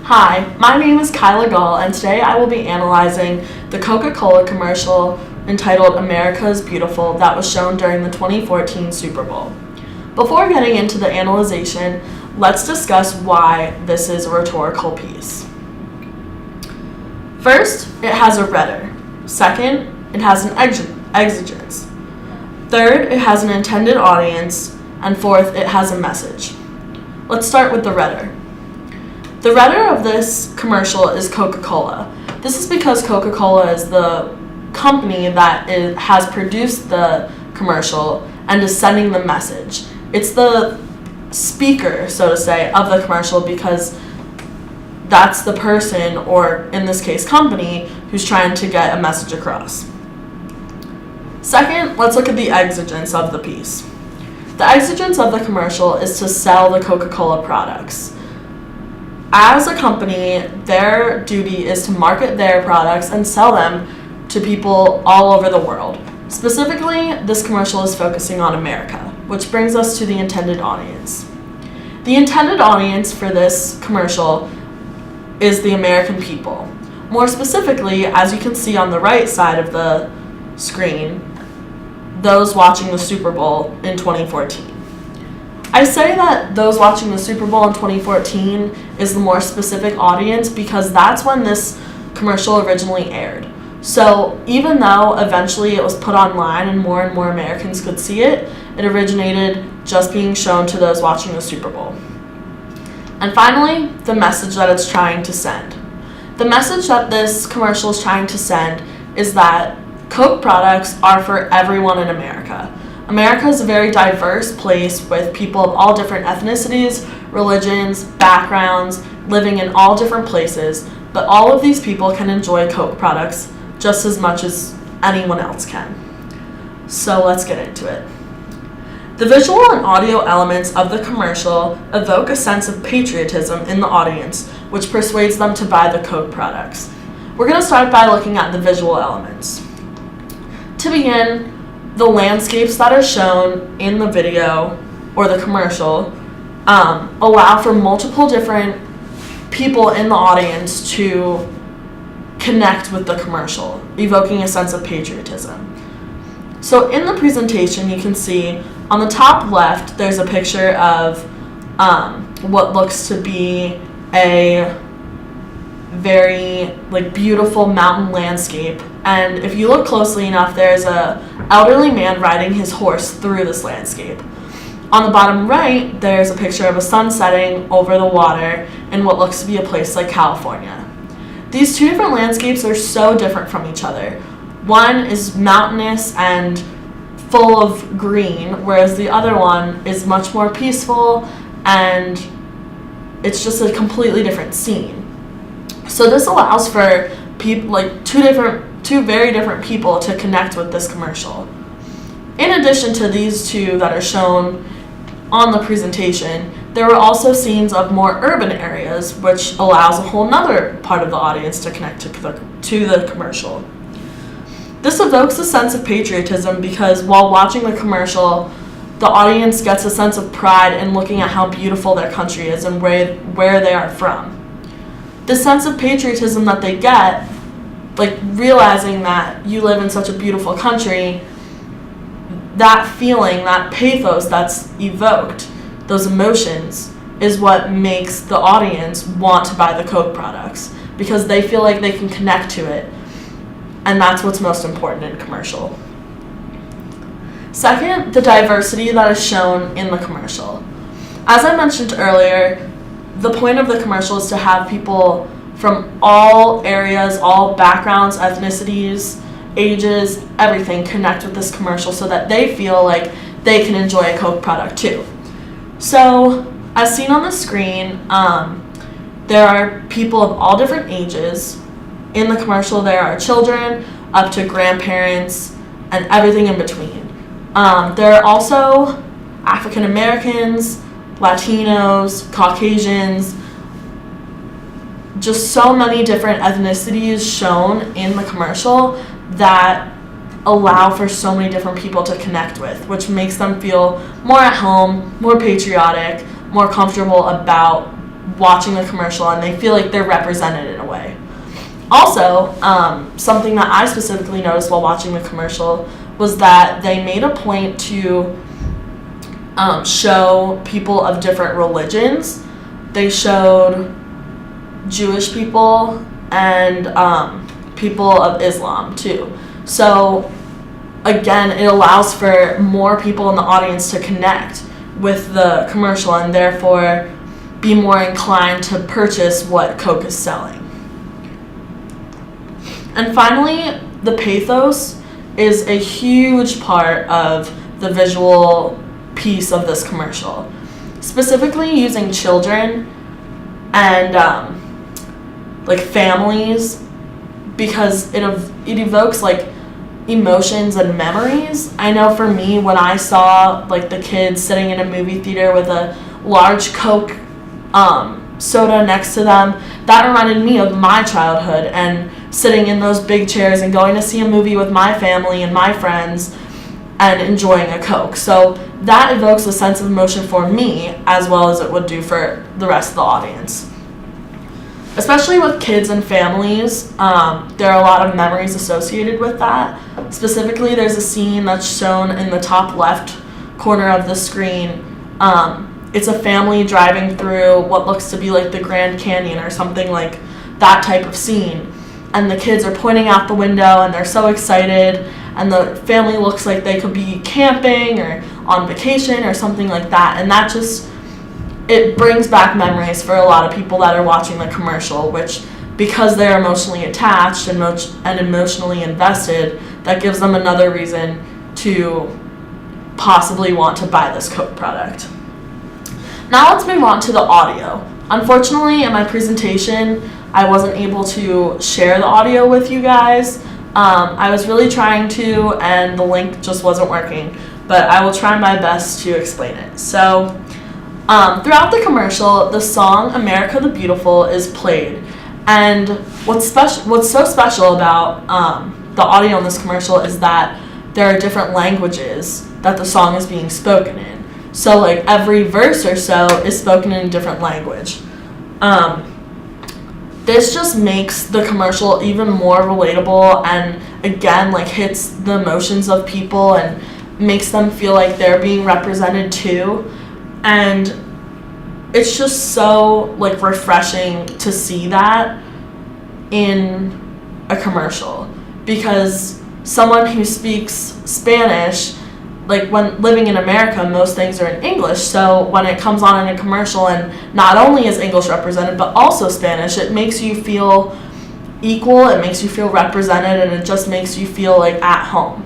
Hi, my name is Kyla Gall, and today I will be analyzing the Coca-Cola commercial entitled America's Beautiful that was shown during the 2014 Super Bowl. Before getting into the analyzation, let's discuss why this is a rhetorical piece. First, it has a rhetor. Second, it has an exigence. Third, it has an intended audience. And fourth, it has a message. Let's start with the rhetor. The rhetor of this commercial is Coca-Cola. This is because Coca-Cola is the company that has produced the commercial and is sending the message. It's the speaker, so to say, of the commercial because that's the person, or in this case, company, who's trying to get a message across. Second, let's look at the exigence of the piece. The exigence of the commercial is to sell the Coca-Cola products. As a company, their duty is to market their products and sell them to people all over the world. Specifically, this commercial is focusing on America, which brings us to the intended audience. The intended audience for this commercial is the American people. More specifically, as you can see on the right side of the screen, those watching the Super Bowl in 2014. I say that those watching the Super Bowl in 2014 is the more specific audience because that's when this commercial originally aired. So even though eventually it was put online and more Americans could see it, it originated just being shown to those watching the Super Bowl. And finally, the message that it's trying to send. The message that this commercial is trying to send is that Coke products are for everyone in America. America is a very diverse place with people of all different ethnicities, religions, backgrounds, living in all different places, but all of these people can enjoy Coke products just as much as anyone else can. So let's get into it. The visual and audio elements of the commercial evoke a sense of patriotism in the audience, which persuades them to buy the Coke products. We're going to start by looking at the visual elements. To begin, the landscapes that are shown in the video or the commercial allow for multiple different people in the audience to connect with the commercial, evoking a sense of patriotism. So in the presentation, you can see on the top left, there's a picture of what looks to be a very beautiful mountain landscape, and if you look closely enough, there's a elderly man riding his horse through this landscape. On the bottom right, there's a picture of a sun setting over the water in what looks to be a place like California. These two different landscapes are so different from each other. One is mountainous and full of green, whereas the other one is much more peaceful and it's just a completely different scene. So this allows for people two very different people to connect with this commercial. In addition to these two that are shown on the presentation, there were also scenes of more urban areas, which allows a whole nother part of the audience to connect to the commercial. This evokes a sense of patriotism because while watching the commercial, the audience gets a sense of pride in looking at how beautiful their country is and where they are from. The sense of patriotism that they get, realizing that you live in such a beautiful country, that feeling, that pathos that's evoked, those emotions, is what makes the audience want to buy the Coke products because they feel like they can connect to it, and that's what's most important in a commercial. Second, the diversity that is shown in the commercial. As I mentioned earlier, the point of the commercial is to have people from all areas, all backgrounds, ethnicities, ages, everything connect with this commercial so that they feel like they can enjoy a Coke product too. So, as seen on the screen, there are people of all different ages. In the commercial, there are children up to grandparents and everything in between. There are also African Americans, Latinos, Caucasians, just so many different ethnicities shown in the commercial that allow for so many different people to connect with, which makes them feel more at home, more patriotic, more comfortable about watching the commercial and they feel like they're represented in a way. Also, something that I specifically noticed while watching the commercial was that they made a point to show people of different religions. They showed Jewish people and people of Islam too. So again, it allows for more people in the audience to connect with the commercial and therefore be more inclined to purchase what Coke is selling. And finally, the pathos is a huge part of the visual piece of this commercial, specifically using children and like families, because it evokes like emotions and memories. I know for me, when I saw like the kids sitting in a movie theater with a large Coke soda next to them, that reminded me of my childhood and sitting in those big chairs and going to see a movie with my family and my friends and enjoying a Coke. So that evokes a sense of emotion for me as well as it would do for the rest of the audience. Especially with kids and families, there are a lot of memories associated with that. Specifically, there's a scene that's shown in the top left corner of the screen. It's a family driving through what looks to be like the Grand Canyon or something like that type of scene. And the kids are pointing out the window and they're so excited, and the family looks like they could be camping or on vacation or something like that. And that just, it brings back memories for a lot of people that are watching the commercial, which, because they're emotionally attached and emotionally invested, that gives them another reason to possibly want to buy this Coke product. Now let's move on to the audio. Unfortunately, in my presentation, I wasn't able to share the audio with you guys. I was really trying to, and the link just wasn't working, but I will try my best to explain it. So, throughout the commercial, the song America the Beautiful is played, and what's so special about the audio in this commercial is that there are different languages that the song is being spoken in. So like every verse or so is spoken in a different language. This just makes the commercial even more relatable and again like hits the emotions of people and makes them feel like they're being represented too. And it's just so like refreshing to see that in a commercial, because someone who speaks Spanish, like when living in America, most things are in English. So when it comes on in a commercial and not only is English represented, but also Spanish, it makes you feel equal, it makes you feel represented, and it just makes you feel like at home.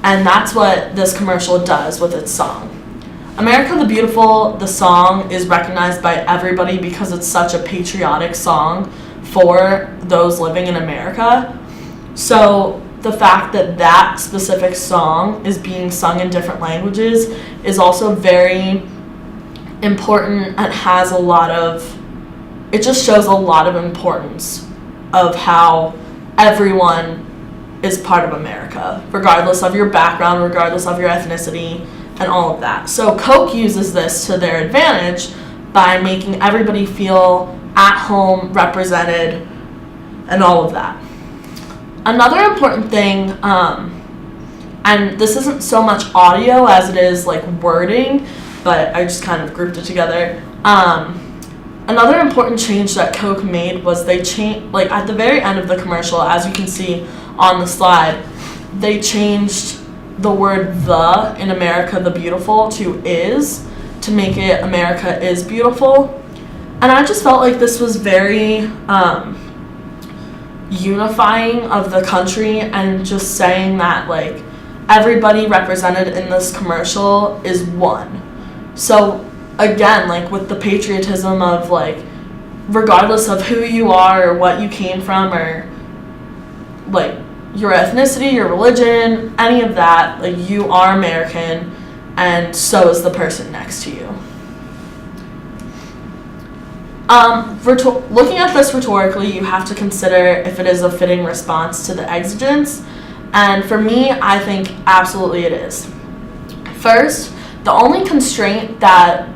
And that's what this commercial does with its song. America the Beautiful, the song, is recognized by everybody because it's such a patriotic song for those living in America. So the fact that that specific song is being sung in different languages is also very important and has a lot of, it just shows a lot of importance of how everyone is part of America, regardless of your background, regardless of your ethnicity, and all of that. So Coke uses this to their advantage by making everybody feel at home, represented, and all of that. Another important thing, and this isn't so much audio as it is like wording, but I just kind of grouped it together. Another important change that Coke made was they changed, like at the very end of the commercial, as you can see on the slide, they changed the word "the" in America the Beautiful to "is" to make it America is Beautiful. And I just felt like this was very unifying of the country, and just saying that like everybody represented in this commercial is one. So again, like with the patriotism of like, regardless of who you are or what you came from or like your ethnicity, your religion, any of that, like you are American, and so is the person next to you. Looking at this rhetorically, you have to consider if it is a fitting response to the exigence, and for me, I think absolutely it is. First, the only constraint that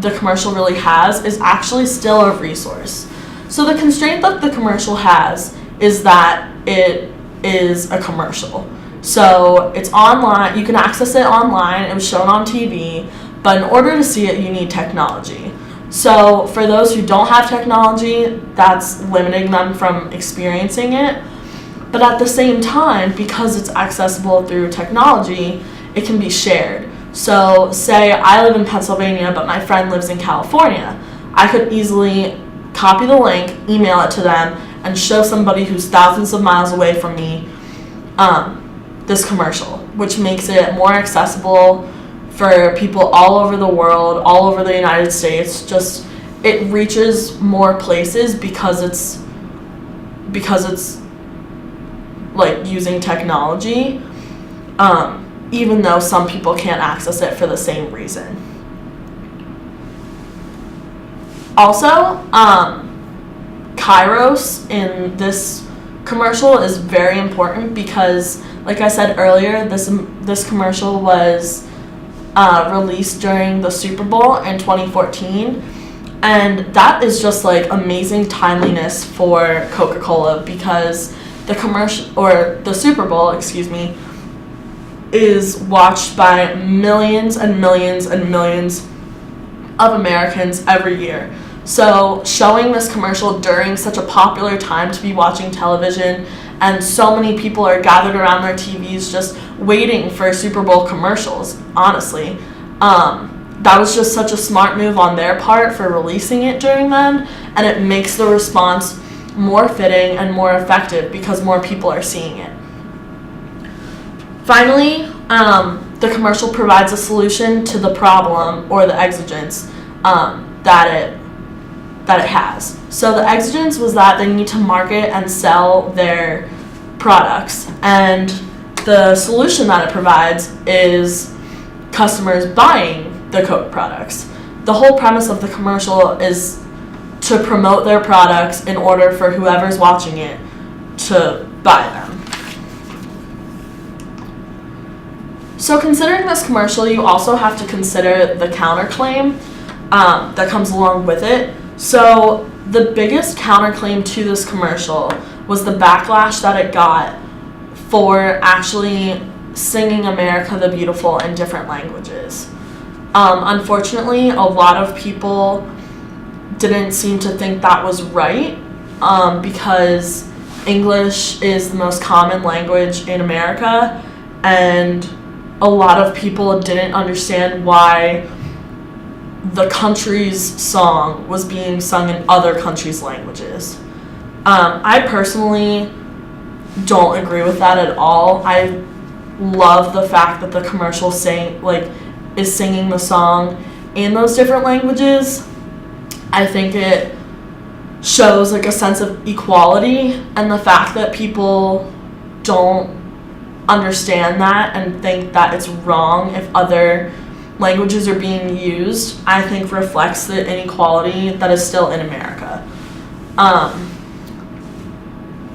the commercial really has is actually still a resource. So the constraint that the commercial has is that it is a commercial. So it's online, you can access it online, it was shown on TV, but in order to see it, you need technology. So for those who don't have technology, that's limiting them from experiencing it. But at the same time, because it's accessible through technology, it can be shared. So say I live in Pennsylvania, but my friend lives in California. I could easily copy the link, email it to them, and show somebody who's thousands of miles away from me this commercial, which makes it more accessible for people all over the world, all over the United States. Just, it reaches more places because it's like using technology, even though some people can't access it for the same reason. Also, Kairos in this commercial is very important because, like I said earlier, this commercial was released during the Super Bowl in 2014, and that is just like amazing timeliness for Coca-Cola because the Super Bowl, is watched by millions and millions and millions of Americans every year. So showing this commercial during such a popular time to be watching television, and so many people are gathered around their TVs just waiting for Super Bowl commercials, honestly. That was just such a smart move on their part for releasing it during then, and it makes the response more fitting and more effective because more people are seeing it. Finally, the commercial provides a solution to the problem or the exigence that it has. So the exigence was that they need to market and sell their products, and the solution that it provides is customers buying the Coke products. The whole premise of the commercial is to promote their products in order for whoever's watching it to buy them. So considering this commercial, you also have to consider the counterclaim that comes along with it. So the biggest counterclaim to this commercial was the backlash that it got for actually singing America the Beautiful in different languages. Unfortunately, a lot of people didn't seem to think that was right because English is the most common language in America, and a lot of people didn't understand why the country's song was being sung in other countries' languages. I personally don't agree with that at all. I love the fact that the commercial is singing the song in those different languages. I think it shows like a sense of equality, and the fact that people don't understand that and think that it's wrong if other languages are being used, I think reflects the inequality that is still in America.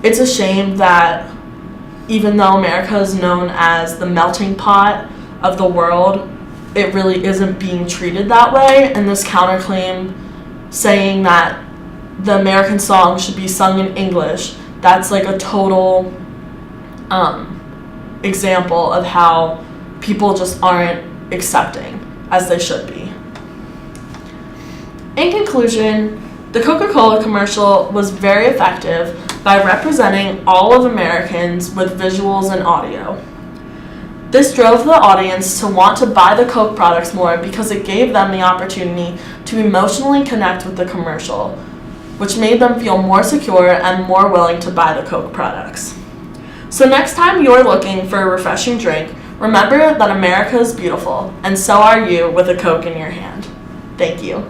It's a shame that even though America is known as the melting pot of the world, it really isn't being treated that way, and this counterclaim saying that the American song should be sung in English, that's like a total example of how people just aren't accepting as they should be. In conclusion, the Coca-Cola commercial was very effective by representing all of Americans with visuals and audio. This drove the audience to want to buy the Coke products more because it gave them the opportunity to emotionally connect with the commercial, which made them feel more secure and more willing to buy the Coke products. So next time you're looking for a refreshing drink, remember that America is beautiful, and so are you with a Coke in your hand. Thank you.